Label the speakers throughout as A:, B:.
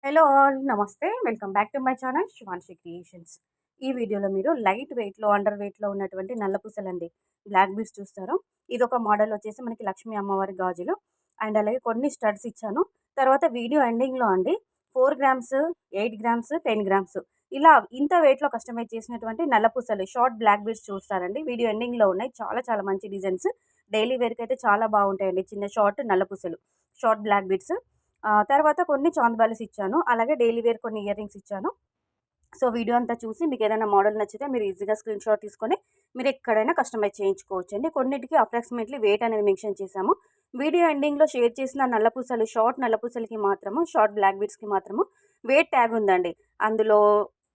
A: Hello all నమస్తే. Welcome back to my channel Shivanshi creations. ఈ వీడియోలో మీరు లైట్ వెయిట్‌లో, అండర్ వెయిట్‌లో ఉన్నటువంటి నల్ల పూసలండి, బ్లాక్ బీడ్స్ చూస్తారు. ఇదొక మోడల్ వచ్చేసి మనకి లక్ష్మీ అమ్మవారి గాజులు అండ్ అలాగే కొన్ని స్టడ్స్ ఇచ్చాను. తర్వాత వీడియో ఎండింగ్‌లో అండి 4 గ్రామ్స్, 8 గ్రామ్స్, 10 గ్రామ్స్ ఇలా ఇంత వెయిట్‌లో కస్టమైజ్ చేసినటువంటి నల్ల పూసలు షార్ట్ బ్లాక్ బీడ్స్ చూస్తారండి. వీడియో ఎండింగ్‌లో ఉన్నాయి. చాలా చాలా మంచి డిజైన్స్. డైలీ వేర్‌కైతే చాలా బాగుంటాయండి. చిన్న షార్ట్ నల్ల పూసలు, షార్ట్ బ్లాక్ బీడ్స్. తర్వాత కొన్ని చాందబాలిస్ ఇచ్చాను. అలాగే డైలీ వేర్ కొన్ని ఇయర్ రింగ్స్ ఇచ్చాను. సో, వీడియో అంతా చూసి మీకేదైనా మోడల్ నచ్చితే మీరు ఈజీగా స్క్రీన్ షాట్ తీసుకొని మీరు ఎక్కడైనా కస్టమైజ్ చేయించుకోవచ్చండి. కొన్నిటికి అప్రాక్సిమేట్‌లీ వెయిట్ అనేది మెన్షన్ చేశాము. వీడియో ఎండింగ్‌లో షేర్ చేసిన నల్లపూసలు, షార్ట్ నల్లపూసలకి మాత్రము, షార్ట్ బ్లాక్ బీడ్స్‌కి మాత్రము వెయిట్ ట్యాగ్ ఉందండి. అందులో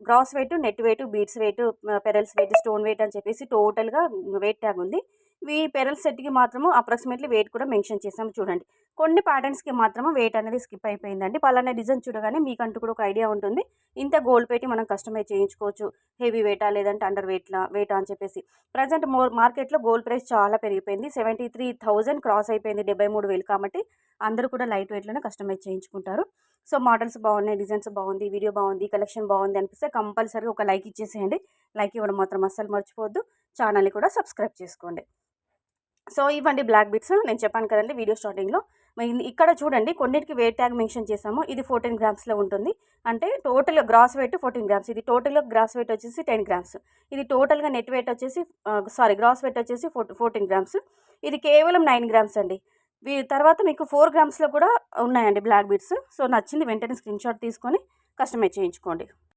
A: gross weight, net weight, beads weight, pearls weight, stone weight అని చెప్పేసి టోటల్‌గా వెయిట్ ట్యాగ్ ఉంది. ఈ పెరల్ సెట్‌కి మాత్రము అప్రాక్సిమేట్‌లీ వెయిట్ కూడా మెన్షన్ చేసాము చూడండి. కొన్ని ప్యాటర్న్స్‌కి మాత్రము వెయిట్ అనేది స్కిప్ అయిపోయిందండి. పలానా డిజైన్ చూడగానే మీకంటూ కూడా ఒక ఐడియా ఉంటుంది. ఇంత గోల్డ్ పెట్టి మనం కస్టమైజ్ చేయించుకోవచ్చు. హెవీ వెయిటా లేదంటే అండర్ వెయిటా అని చెప్పేసి. ప్రెజెంట్ మార్కెట్‌లో గోల్డ్ ప్రైస్ చాలా పెరిగిపోయింది. 73,000 క్రాస్ అయిపోయింది. 73,000 కాబట్టి అందరూ కూడా లైట్ వెయిట్‌లోనే కస్టమైజ్ చేయించుకుంటారు. సో, మోడల్స్ బాగున్నాయి, డిజైన్స్ బాగుంది, వీడియో బాగుంది, కలెక్షన్ బాగుంది అనిపిస్తే కంపల్సరీగా ఒక లైక్ ఇచ్చేసేయండి. లైక్ ఇవ్వడం మాత్రం అస్సలు మర్చిపోవద్దు. ఛానల్‌ని కూడా సబ్స్క్రైబ్ చేసుకోండి. సో, ఇవ్వండి బ్లాక్ బిట్స్. నేను చెప్పాను కదండీ వీడియో స్టార్టింగ్‌లో. ఇక్కడ చూడండి కొన్నిటికి వెయిట్ ట్యాగ్ మెన్షన్ చేసాము. ఇది 14 గ్రామ్స్‌లో ఉంటుంది. అంటే టోటల్‌గా గ్రాస్ వెయిట్ 14 గ్రామ్స్. ఇది టోటల్‌గా గ్రాస్ వెయిట్ వచ్చేసి 10 గ్రామ్స్. ఇది టోటల్‌గా నెట్ వెయిట్ వచ్చేసి గ్రాస్ వెయిట్ వచ్చేసి 14 గ్రామ్స్. ఇది కేవలం 9 గ్రామ్స్ అండి. తర్వాత మీకు 4 గ్రామ్స్‌లో కూడా ఉన్నాయండి బ్లాక్ బిట్స్. సో, నచ్చింది వెంటనే స్క్రీన్‌షాట్ తీసుకొని కస్టమైజ్ చేయించుకోండి.